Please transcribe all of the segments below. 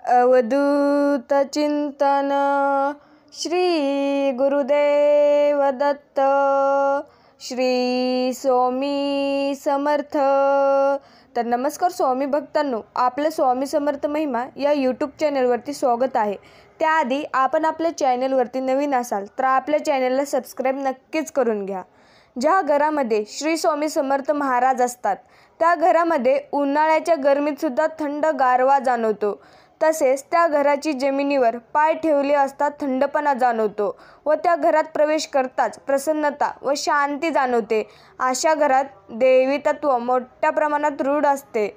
अवधूत चिंतन श्री गुरुदेव दत्त श्री स्वामी समर्थ। तर नमस्कार स्वामी भक्तांनो, आपलं स्वामी समर्थ महिमा या यूट्यूब चॅनलवरती स्वागत आहे। त्याआधी आपण आपल्या चॅनलवरती नवीन असाल तर आपल्या चॅनलला सबस्क्राईब नक्कीच करून घ्या। ज्या घरामध्ये श्री स्वामी समर्थ महाराज असतात त्या घरामध्ये उन्हाळ्याच्या गरमीत सुद्धा थंड गारवा जाणवतो। तसेच त्या घराची जमिनीवर पाय ठेवले असता थंडपणा जाणवतो व त्या घरात प्रवेश करताच प्रसन्नता व शांती जाणवते। अशा घरात देवी तत्व मोठ्या प्रमाणात रूढ असते।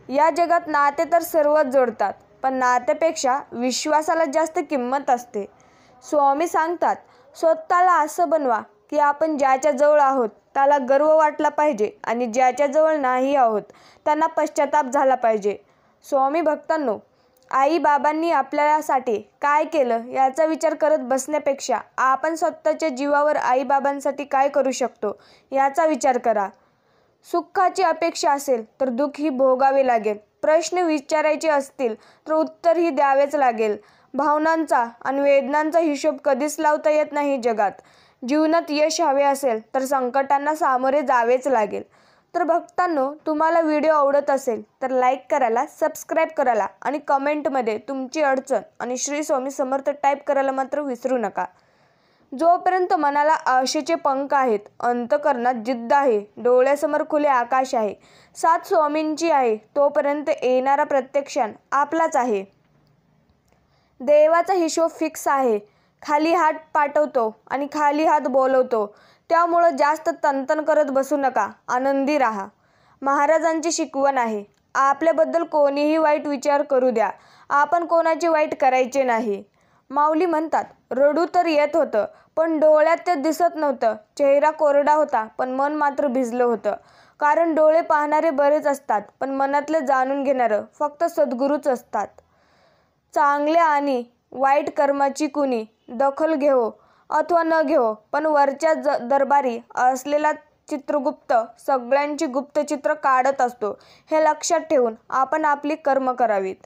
या जगात नाते तर सर्वच जोडतात, पण नात्यापेक्षा विश्वासाला जास्त किंमत असते। स्वामी सांगतात, स्वतःला असं बनवा की आपण ज्याच्या जवळ आहोत त्याला गर्व वाटला पाहिजे आणि ज्याच्या जवळ नाही आहोत त्यांना पश्चाताप झाला पाहिजे। स्वामी भक्तांनो, आई बाबांनी आपल्यासाठी काय केलं याचा विचार करत बसण्यापेक्षा आपण स्वतःच्या जीवावर आई बाबांसाठी काय करू शकतो याचा विचार करा। सुखाची अपेक्षा असेल तर दुःख ही भोगावे लागेल। प्रश्न विचारायचे असतील तर उत्तरही द्यावेच लागेल। भावनांचा आणि वेदनांचा हिशोब कधीच लावता येत नाही जगात। जीवनात यश हवे असेल तर संकटांना सामोरे जावेच लागेल। तर भक्तांनो, तुम्हाला व्हिडिओ आवडत असेल तर लाईक करायला, सबस्क्राईब करायला आणि कमेंटमध्ये तुमची अडचण आणि श्री स्वामी समर्थ टाईप करायला मात्र विसरू नका। जोपर्यंत मनाला आशेचे पंख आहेत, अंतःकरणात जिद्द आहे, डोळ्यासमोर खुले आकाश आहे, साथ स्वामींची आहे, तोपर्यंत येणारा प्रत्येक क्षण आपलाच आहे। देवाचा हिशोब फिक्स आहे। खाली हात पाठवतो आणि खाली हात बोलवतो। त्यामुळं जास्त तनतन करत बसू नका, आनंदी राहा। महाराजांची शिकवण आहे, आपल्याबद्दल कोणीही वाईट विचार करू द्या, आपण कोणाचे वाईट करायचे नाही। माऊली म्हणतात, रडू तर येत होतं पण डोळ्यात ते दिसत नव्हतं। चेहरा कोरडा होता पण मन मात्र भिजलं होतं। कारण डोळे पाहणारे बरेच असतात पण मनातले जाणून घेणारं फक्त सद्गुरूच असतात। चांगले आणि वाईट कर्माची कुणी दखल घेवो अथवा न घेवो, पण वरच्या दरबारी असलेला चित्रगुप्त सगळ्यांची गुप्तचित्र काढत असतो, हे लक्षात ठेवून आपण आपली कर्म करावीत।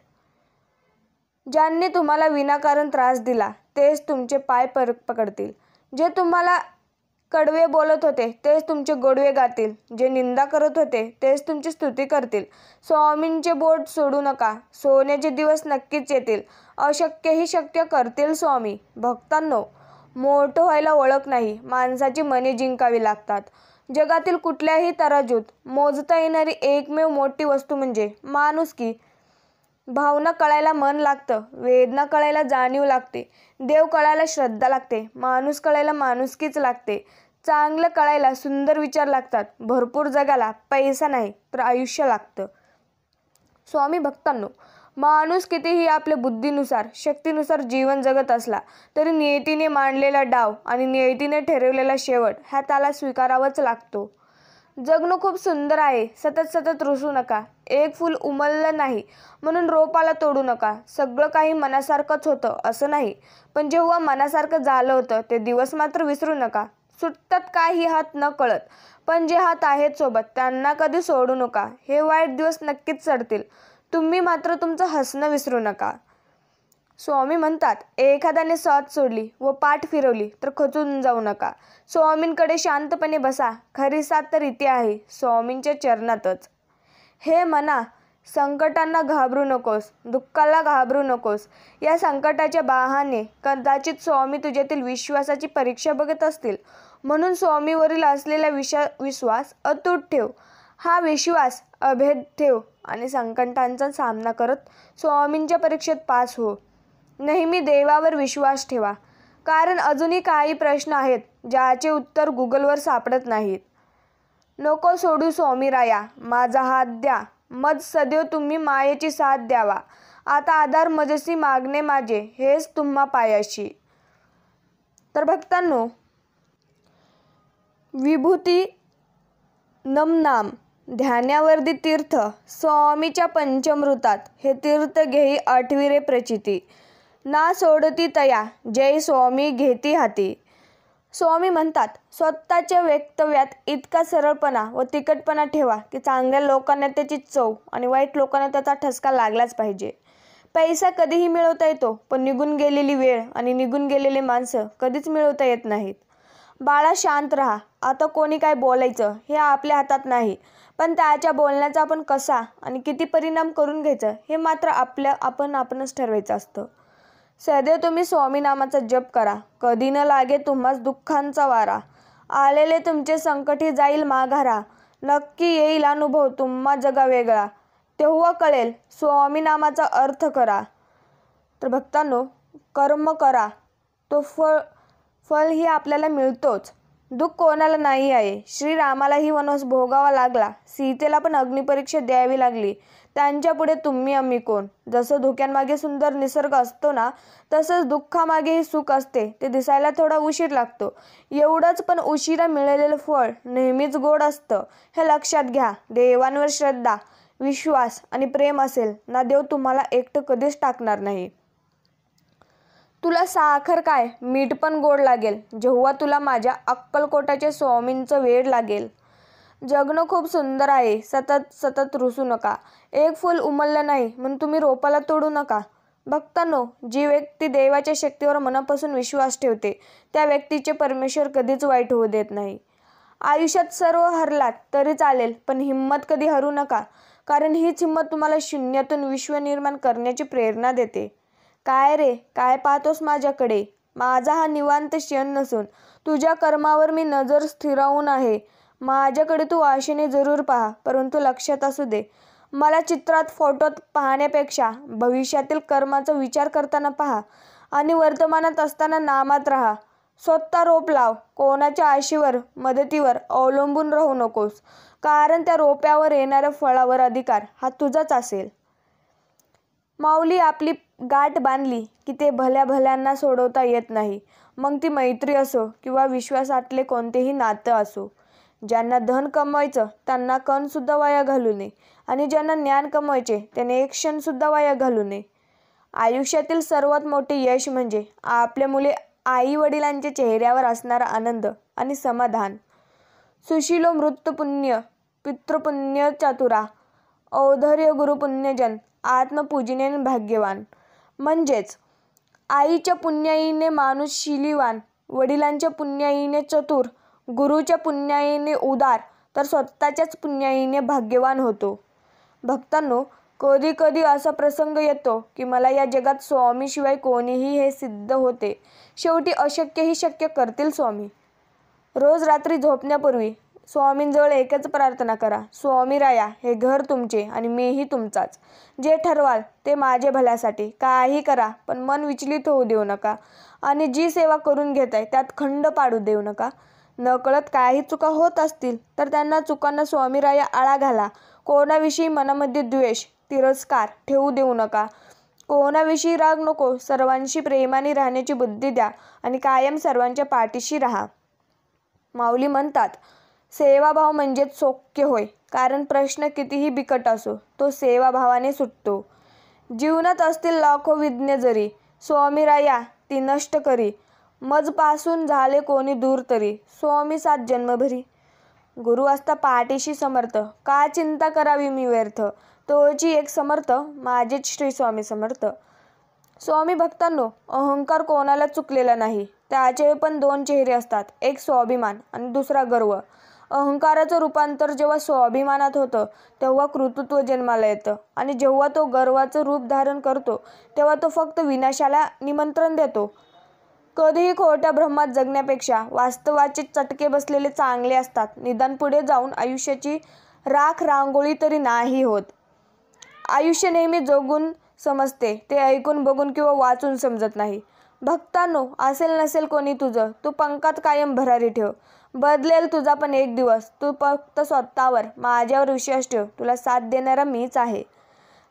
ज्यांनी तुम्हाला विनाकारण त्रास दिला तेच तुमचे पाय पकडतील। जे तुम्हाला कडवे बोलत होते तेच तुमचे गोडवे गातील। जे निंदा करत होते तेच तुमची स्तुती करतील। स्वामींचे बोट सोडू नका, सोन्याचे दिवस नक्कीच येतील। अशक्यही शक्य करतील स्वामी। भक्तांनो, मोठं व्हायला ओळख नाही, माणसाची मने जिंकावी लागतात। जगातील कुठल्याही तराजूत मोजता येणारी एकमेव मोठी वस्तू म्हणजे माणुसकी। भावना कळायला मन लागतं, वेदना कळायला जाणीव लागते, देव कळायला श्रद्धा लागते, माणूस कळायला माणुसकीच लागते, चांगलं कळायला सुंदर विचार लागतात, भरपूर जगायला पैसा नाही तर आयुष्य लागतं। स्वामी भक्तांनो, माणूस कितीही आपल्या बुद्धीनुसार शक्तीनुसार जीवन जगत असला तरी नियतीने मांडलेला डाव आणि नियतीने ठरवलेला शेवट हा त्याला स्वीकारावाच लागतो। जगणं खूप सुंदर आहे, सतत सतत रुसू नका। एक फूल उमललं नाही म्हणून रोपाला तोडू नका। सगळं काही मनासारखंच होतं असं नाही, पण जेव्हा मनासारखं झालं होतं ते दिवस मात्र विसरू नका। सुटतात काही हात न कळत, पण जे हात आहेत सोबत त्यांना कधी सोडू नका। हे वाईट दिवस नक्कीच चढतील, तुम्ही मात्र तुमचं हसणं विसरू नका। स्वामी म्हणतात, एखाद्याने साथ सोडली व पाठ फिरवली तर खचून जाऊ नका। स्वामींकडे शांतपणे बसा, खरी साथ तर इथे आहे, स्वामींच्या चरणातच। हे मना, संकटांना घाबरू नकोस, दुःखाला घाबरू नकोस। या संकटाच्या बहाने कदाचित स्वामी तुझ्यातील विश्वासाची परीक्षा बघत असतील, म्हणून स्वामीवरील असलेला विश्वास अतूट ठेव। हा विश्वास अभेद ठेव आणि संकटांचा सामना करत स्वामींच्या परीक्षेत पास हो। नेहमी देवावर विश्वास ठेवा, कारण अजूनही काही प्रश्न आहेत ज्याचे उत्तर गुगलवर सापडत नाहीत। नको सोडू स्वामीराया, माझा हात द्या, मज सदैव तुम्ही मायेची साथ द्यावा। आता आधार मजसी मागणे माझे, हेच तुम्हा पायाशी। तर भक्तांनो, विभूती नमनाम ध्यानावर्धी तीर्थ स्वामीच्या पंचमृतात, हे तीर्थ घेई आठविरे प्रचिती। ना सोडती तया, जय स्वामी घेती हाती। स्वामी म्हणतात, स्वतःच्या वक्तव्यात इतका सरळपणा व तिखटपणा ठेवा की चांगल्या लोकांना त्याची चव आणि वाईट लोकांना त्याचा ठसका लागलाच पाहिजे। पैसा कधीही मिळवता येतो, पण निघून गेलेली वेळ आणि निघून गेलेले माणसं कधीच मिळवता येत नाहीत. बाळा, शांत राहा. आता कोणी काय बोलायचं हे आपल्या हातात नाही, पण त्याच्या बोलण्याचा आपण कसा आणि किती परिणाम करून घ्यायचं हे मात्र आपणच ठरवायचं असतं. सदैव तुम्ही स्वामी नामाचा जप करा. कधी न लागे तुम्हास दुःखांचा वारा. आलेले तुमचे संकटी जाईल माघारा. नक्की येईल अनुभव तुम्हा जगा वेगळा. तेव्हा कळेल स्वामी नामाचा अर्थ करा. तर भक्तांनो, कर्म करा, तो फळ ही आपल्याला मिळतोच. दुःख कोणाला नाही आहे. श्रीरामालाही वनवास भोगावा लागला, सीतेला पण अग्निपरीक्षा द्यावी लागली. त्यांच्या पुढे तुम्ही आम्ही कोण? जसं धोक्यांमागे सुंदर निसर्ग असतो ना, तसंच दुःखामागेही सुख असते. ते दिसायला थोडा उशीर लागतो एवढंच, पण उशिरा मिळालेलं फळ नेहमीच गोड असतं, हे लक्षात घ्या. देवांवर श्रद्धा, विश्वास आणि प्रेम असेल ना, देव तुम्हाला एकटं कधीच टाकणार नाही. तुला साखर काय, मीठ पण गोड लागेल जेव्हा तुला माझ्या अक्कलकोटाच्या स्वामींचं वेड लागेल. जगणं खूप सुंदर आहे. सतत सतत रुसू नका. एक फूल उमललं नाही म्हणून तुम्ही रोपाला तोडू नका. भक्तांनो, जी व्यक्ती देवाच्या शक्तीवर मनापासून विश्वास ठेवते, त्या व्यक्तीचे परमेश्वर कधीच वाईट होऊ देत नाही. आयुष्यात सर्व हरलात तरी चालेल, पण हिंमत कधी हरू नका, कारण हीच हिंमत तुम्हाला शून्यातून विश्व निर्माण करण्याची प्रेरणा देते. काय रे, काय पाहतोस माझ्याकडे? माझा हा निवांत क्षण नसून तुझ्या कर्मावर मी नजर स्थिरावून आहे. माझ्याकडे तू आशेने जरूर पहा, परंतु लक्षात असू दे, मला चित्रात फोटोत पाहण्यापेक्षा भविष्यातील कर्माचा विचार करताना पहा आणि वर्तमानात असताना नामात राहा. स्वतः रोप लाव. कोणाच्या आशेवर, मदतीवर अवलंबून राहू नकोस, कारण त्या रोप्यावर येणाऱ्या फळावर अधिकार हा तुझाच असेल. माऊली आपली गाठ बांधली की ते भल्या भल्यांना सोडवता येत नाही. मग ती मैत्री असो किंवा विश्वासातले कोणतेही नातं असो. ज्यांना धन कमवायचं त्यांना कणसुद्धा वाया घालू नये, आणि ज्यांना ज्ञान कमवायचे त्याने एक क्षणसुद्धा वाया घालू नये. आयुष्यातील सर्वात मोठे यश म्हणजे आपल्या मुले आई वडिलांच्या चेहऱ्यावर असणारा आनंद आणि समाधान. सुशीलो मृत्युपुण्य पितृपुण्य चातुरा, औदार्य गुरुपुण्यजन, आत्मपूजनेने भाग्यवान. म्हणजेच आईच्या पुण्याईने माणूस शीलीवान, वडिलांच्या पुण्याईने चतुर, गुरुच्या पुण्याईने उदार, तर स्वतःच्याच पुण्याईने भाग्यवान होतो. भक्तांनो, कधी कधी असा प्रसंग येतो की मला या जगात स्वामीशिवाय कोणीही हे सिद्ध होते. शेवटी अशक्यही शक्य करतील स्वामी. रोज रात्री झोपण्यापूर्वी स्वामींजवळ एकच प्रार्थना करा. स्वामीराया, हे घर तुमचे आणि मीही तुमचाच. जे ठरवाल ते माझे भल्यासाठी. काही करा, पण मन विचलित होऊ देऊ नका, आणि जी सेवा करून घेताय त्यात खंड पाडू देऊ नका. नकळत काही चुका होत असतील तर त्यांना चुकांना स्वामीराया आळा घाला. कोणाविषयी मनामध्ये द्वेष, तिरस्कार ठेवू देऊ नका. कोणाविषयी राग नको. सर्वांशी प्रेमाने राहण्याची बुद्धी द्या आणि कायम सर्वांच्या पाठीशी राहा. माऊली म्हणतात, सेवाभाव म्हणजेच सौख्य होय. कारण प्रश्न कितीही बिकट असो, तो सेवाभावाने सुटतो. जीवनात असतील लाखो विघ्ने जरी, स्वामीराया ती नष्ट करी. मजपासून झाले कोणी दूर तरी, स्वामी साथ जन्मभरी. गुरु असता पाठीशी समर्थ, का चिंता करावी मी व्यर्थ. तोची एक समर्थ, माझेच श्री स्वामी समर्थ. स्वामी भक्तांनो, अहंकार कोणाला चुकलेला नाही. त्याचे पण दोन चेहरे असतात, एक स्वाभिमान आणि दुसरा गर्व. अहंकाराचं रूपांतर जेव्हा स्वाभिमानात होतं तेव्हा कर्तृत्व जन्माला येतं, आणि जेव्हा तो गर्वाचं रूप धारण करतो तेव्हा तो फक्त विनाशाला निमंत्रण देतो. कधीही खोट्या भ्रमात जगण्यापेक्षा वास्तवाचे चटके बसलेले चांगले असतात. निदान पुढे जाऊन आयुष्याची राख रांगोळी तरी नाही होत. आयुष्य नेहमी जगून समजते, ते ऐकून बघून किंवा वाचून समजत नाही. भक्तांनो, असेल नसेल कोणी तुझं, तू पंखात कायम भरारी ठेव. बदलेल तुझा पण एक दिवस. तू फक्त स्वतःवर, माझ्यावर विश्वास ठेव. तुला साथ देणारा मीच आहे.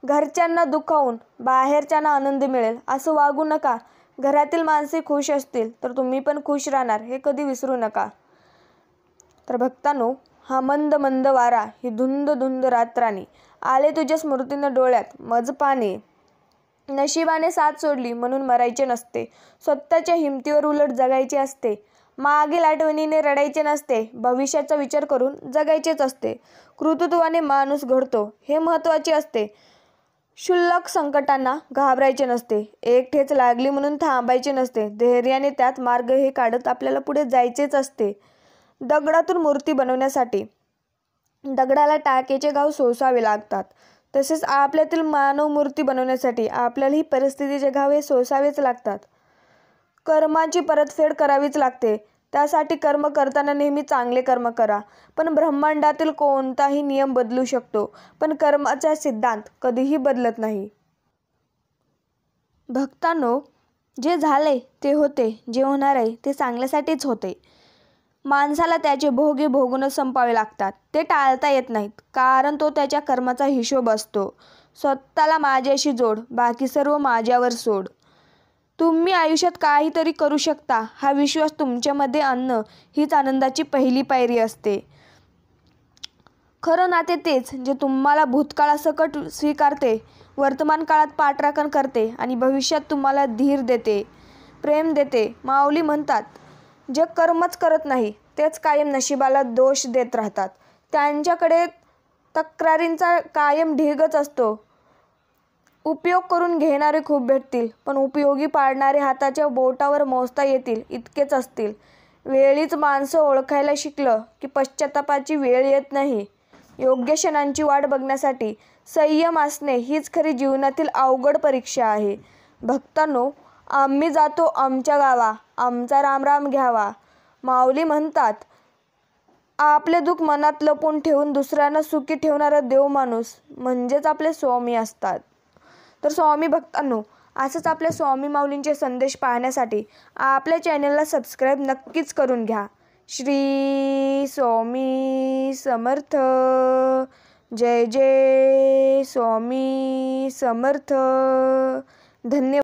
घरच्यांना दुखावून बाहेरच्यांना आनंद मिळेल असं वागू नका. घरातील माणसे खुश असतील तर तुम्ही पण खुश राहणार, हे कधी विसरू नका. तर भक्तांनो, हा मंद मंद वारा, ही धुंद धुंद रात्राने आले तुझ्या स्मृतीनं डोळ्यात मज पाणी. नशिबाने साथ सोडली म्हणून मरायचे नसते. स्वतःच्या हिमतीवर उलट जगायचे असते. मागील आठवणीने रडायचे नसते. भविष्याचा विचार करून जगायचेच असते. कर्तृत्वाने माणूस घडतो, हे महत्त्वाचे असते. क्षुल्लक संकटांना घाबरायचे नसते. एक ठेच लागली म्हणून थांबायचे नसते. धैर्याने त्यात मार्ग हे काढत आपल्याला पुढे जायचेच असते. दगडातून मूर्ती बनवण्यासाठी दगडाला टाकेचे घाव सोसावे लागतात. तसेच आपल्यातील मानव मूर्ती बनवण्यासाठी आपल्यालाही परिस्थितीचे घाव हे सोसावेच लागतात. कर्माची परतफेड करावीच लागते. त्यासाठी कर्म करताना नेहमी चांगले कर्म करा. पण ब्रह्मांडातील कोणताही नियम बदलू शकतो, पण कर्माचा सिद्धांत कधीही बदलत नाही. भक्तांनो, जे झाले ते होते, जे होणार आहे ते चांगल्यासाठीच होते. माणसाला त्याचे भोग हे भोगूनच संपावे लागतात. ते टाळता येत नाहीत, कारण तो त्याच्या कर्माचा हिशोब असतो. स्वतःला माझ्याशी जोड, बाकी सर्व माझ्यावर सोड. तुम्ही आयुष्यात काहीतरी करू शकता हा विश्वास तुमच्यामध्ये आणणं हीच आनंदाची पहिली पायरी असते. खरं नाते तेच जे तुम्हाला भूतकाळासकट स्वीकारते, वर्तमान काळात पाठराखण करते आणि भविष्यात तुम्हाला धीर देते, प्रेम देते. माऊली म्हणतात, जे कर्मच करत नाही तेच कायम नशिबाला दोष देत राहतात. त्यांच्याकडे तक्रारींचा कायम ढीगच असतो. उपयोग करून घेणारे खूप भेटतील, पण उपयोगी पाडणारे हाताच्या बोटावर मोजता येतील इतकेच असतील. वेळीच माणसं ओळखायला शिकलं की पश्चातापाची वेळ येत नाही. योग्य क्षणांची वाट बघण्यासाठी संयम असणे हीच खरी जीवनातील अवघड परीक्षा आहे. भक्तांनो, आम्ही जातो आमच्या गावा, आमचा रामराम घ्यावा. माऊली म्हणतात, आपले दुःख मनात लपवून ठेवून दुसऱ्यांना सुखी ठेवणारा देव माणूस म्हणजेच आपले स्वामी असतात. तर स्वामी भक्तांनो, असंच आपल्या स्वामी माऊलींचे संदेश पाहण्यासाठी आपल्या चॅनलला सबस्क्राईब नक्कीच करून घ्या. श्री स्वामी समर्थ. जय जय स्वामी समर्थ. धन्यवाद.